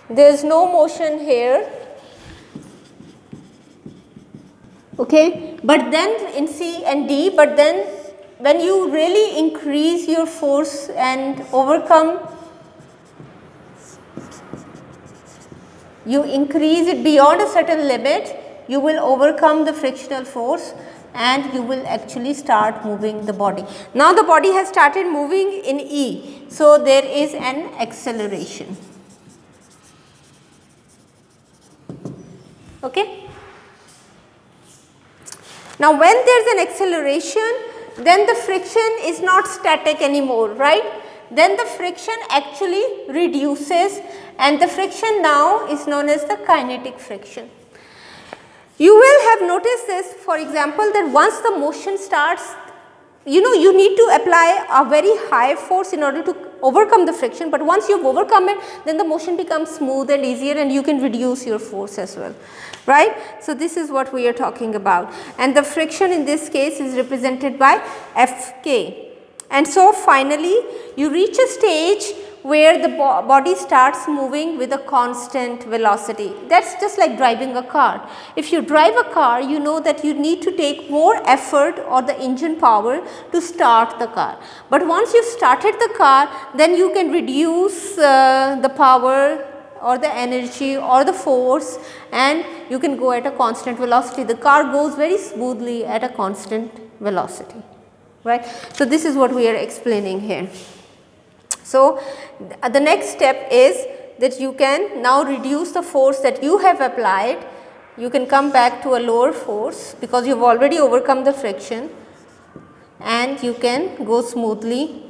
there is no motion here, okay, but then in C and D, but then when you really increase your force and overcome, you increase it beyond a certain limit, you will overcome the frictional force and you will actually start moving the body. Now the body has started moving in E, so there is an acceleration. Okay. Now when there is an acceleration, then the friction is not static anymore, right? Then the friction actually reduces and the friction now is known as the kinetic friction. You will have noticed this, for example, that once the motion starts, you know, you need to apply a very high force in order to overcome the friction, but once you have overcome it, then the motion becomes smooth and easier and you can reduce your force as well, right. So this is what we are talking about, and the friction in this case is represented by Fk. And so finally you reach a stage where the body starts moving with a constant velocity. That is just like driving a car. If you drive a car, you know that you need to take more effort or the engine power to start the car. But once you started the car, then you can reduce the power or the energy or the force, and you can go at a constant velocity. The car goes very smoothly at a constant velocity, right. So this is what we are explaining here. So the next step is that you can now reduce the force that you have applied. You can come back to a lower force because you have already overcome the friction, and you can go smoothly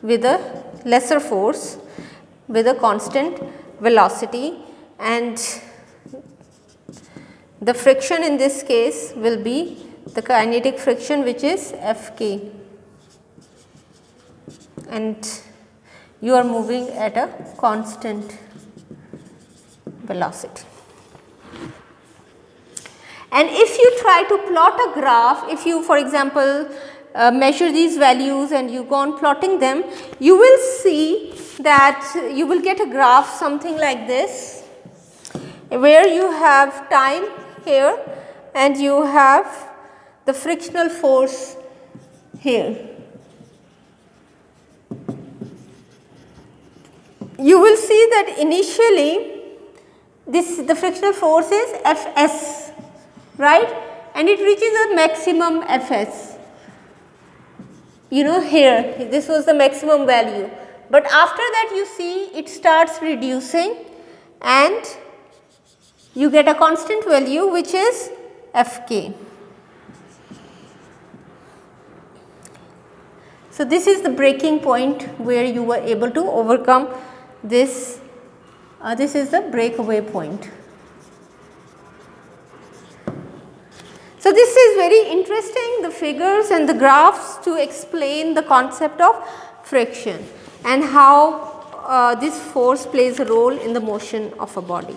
with a lesser force with a constant velocity, and the friction in this case will be the kinetic friction, which is Fk, and you are moving at a constant velocity. And if you try to plot a graph, if you for example measure these values and you go on plotting them, you will see that you will get a graph something like this, where you have time here and you have the frictional force here. You will see that initially the frictional force is Fs, right, and it reaches a maximum Fs, you know, here this was the maximum value, but after that you see it starts reducing and you get a constant value which is Fk. So this is the breaking point where you were able to overcome this. This is the breakaway point. So this is very interesting, the figures and the graphs to explain the concept of friction and how this force plays a role in the motion of a body.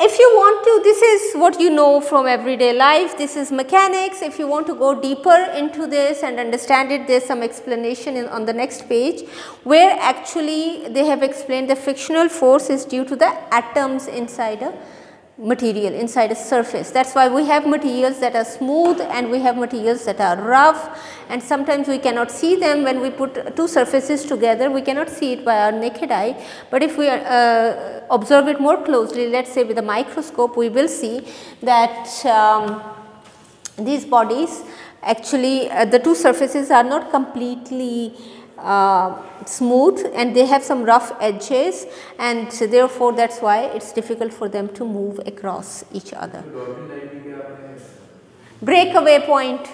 If you want to, this is what you know from everyday life, this is mechanics. If you want to go deeper into this and understand it, there is some explanation on the next page, where actually they have explained the frictional force is due to the atoms inside a material, inside a surface. That is why we have materials that are smooth and we have materials that are rough, and sometimes we cannot see them when we put two surfaces together. We cannot see it by our naked eye, but if we observe it more closely, let us say with a microscope, we will see that these bodies actually the two surfaces are not completely smooth and they have some rough edges, and therefore that is why it is difficult for them to move across each other. Breakaway point,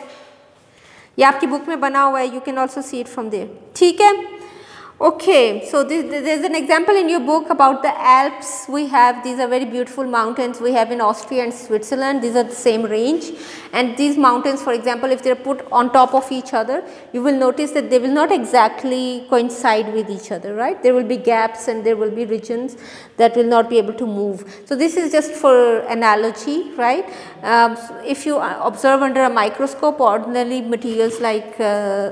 ये आपकी book में बना हुआ है, you can also see it from there. ठीक है. Okay, so there is an example in your book about the Alps. We have, these are very beautiful mountains we have in Austria and Switzerland. These are the same range, And these mountains, for example, if they are put on top of each other, you will notice that they will not exactly coincide with each other, right. There will be gaps and there will be regions that will not be able to move. So, this is just for analogy, right. If you observe under a microscope ordinarily materials like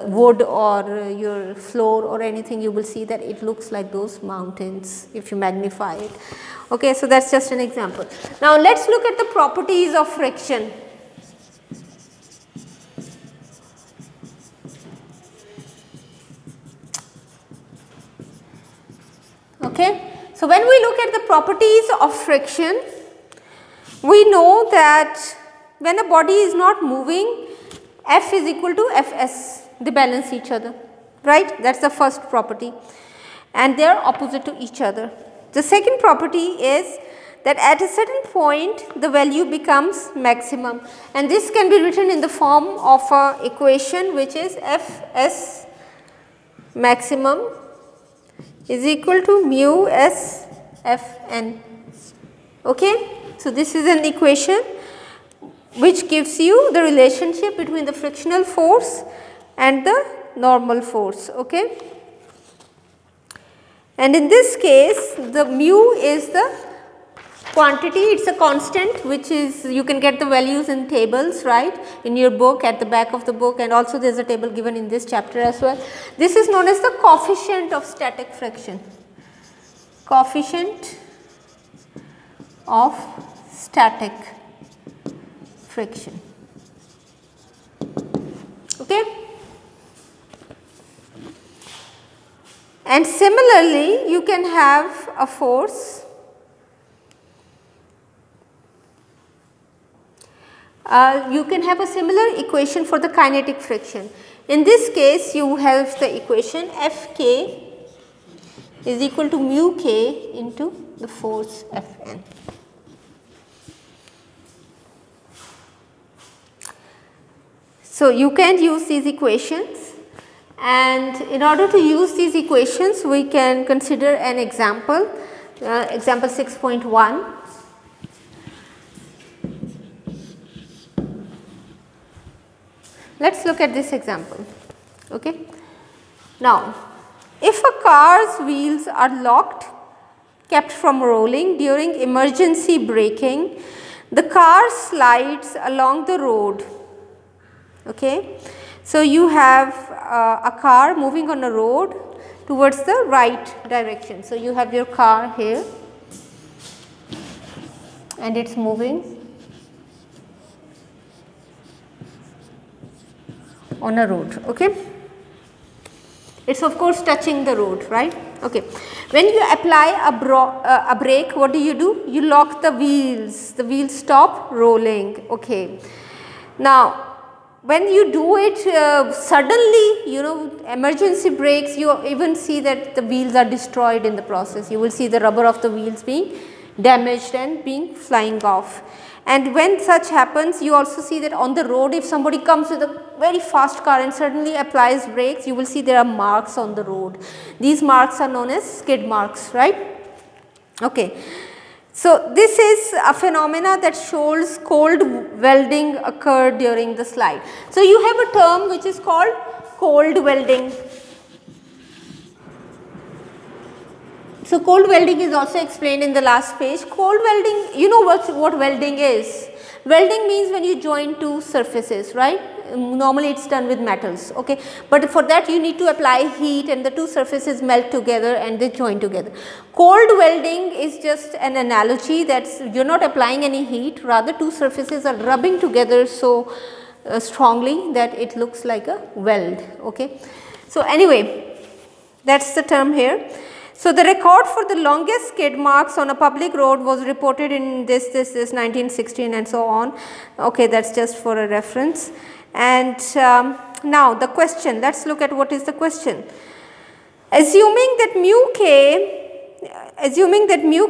wood or your floor or anything, you will see that it looks like those mountains if you magnify it. Okay, so that is just an example. Now, let us look at the properties of friction. Okay. So, when we look at the properties of friction, we know that when a body is not moving, F is equal to Fs, they balance each other, right. That is the first property, and they are opposite to each other. The second property is that at a certain point the value becomes maximum, and this can be written in the form of a equation which is Fs maximum is equal to mu S Fn. Okay. So, this is an equation which gives you the relationship between the frictional force and the normal force. Okay. And in this case, the mu is the quantity, it is a constant which is, you can get the values in tables, right, in your book, at the back of the book, and also there is a table given in this chapter as well. This is known as the coefficient of static friction, coefficient of static friction. Okay. And similarly, you can have a force, you can have a similar equation for the kinetic friction. In this case, you have the equation Fk is equal to mu k into the force Fn. So, you can use these equations, and in order to use these equations we can consider an example, example 6.1. Let us look at this example. Okay. Now, if a car's wheels are locked, kept from rolling during emergency braking, the car slides along the road. Okay. So, you have a car moving on a road towards the right direction. So, you have your car here and it is moving on a road. Okay. It is of course touching the road, right. Okay. When you apply a brake, what do? You lock the wheels stop rolling. Okay. Now, when you do it suddenly, you know, emergency brakes, you even see that the wheels are destroyed in the process. You will see the rubber of the wheels being damaged and being flying off. And when such happens, you also see that on the road, if somebody comes with a very fast car and suddenly applies brakes, you will see there are marks on the road. These marks are known as skid marks, right. Okay. So, this is a phenomena that shows cold welding occurred during the slide. So, you have a term which is called cold welding. So, cold welding is also explained in the last page. Cold welding, you know what welding is. Welding means when you join two surfaces, right. Normally it is done with metals, okay. But for that you need to apply heat and the two surfaces melt together and they join together. Cold welding is just an analogy that you are not applying any heat, rather two surfaces are rubbing together so strongly that it looks like a weld, okay. So, anyway, that is the term here. So, the record for the longest skid marks on a public road was reported in this 1916 and so on. Okay, that is just for a reference. And now the question, let us look at what is the question. Assuming that mu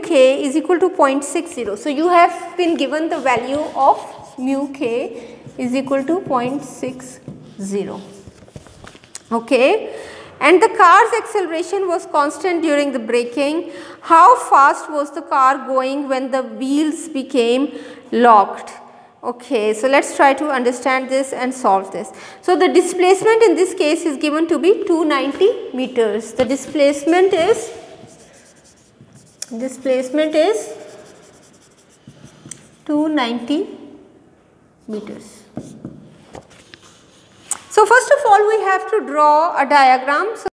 k is equal to 0.60. So, you have been given the value of mu k is equal to 0.60. Okay. And the car's acceleration was constant during the braking. How fast was the car going when the wheels became locked? Okay, so let's try to understand this and solve this. So the displacement in this case is given to be 290 meters. The displacement is 290 meters. So first of all we have to draw a diagram. So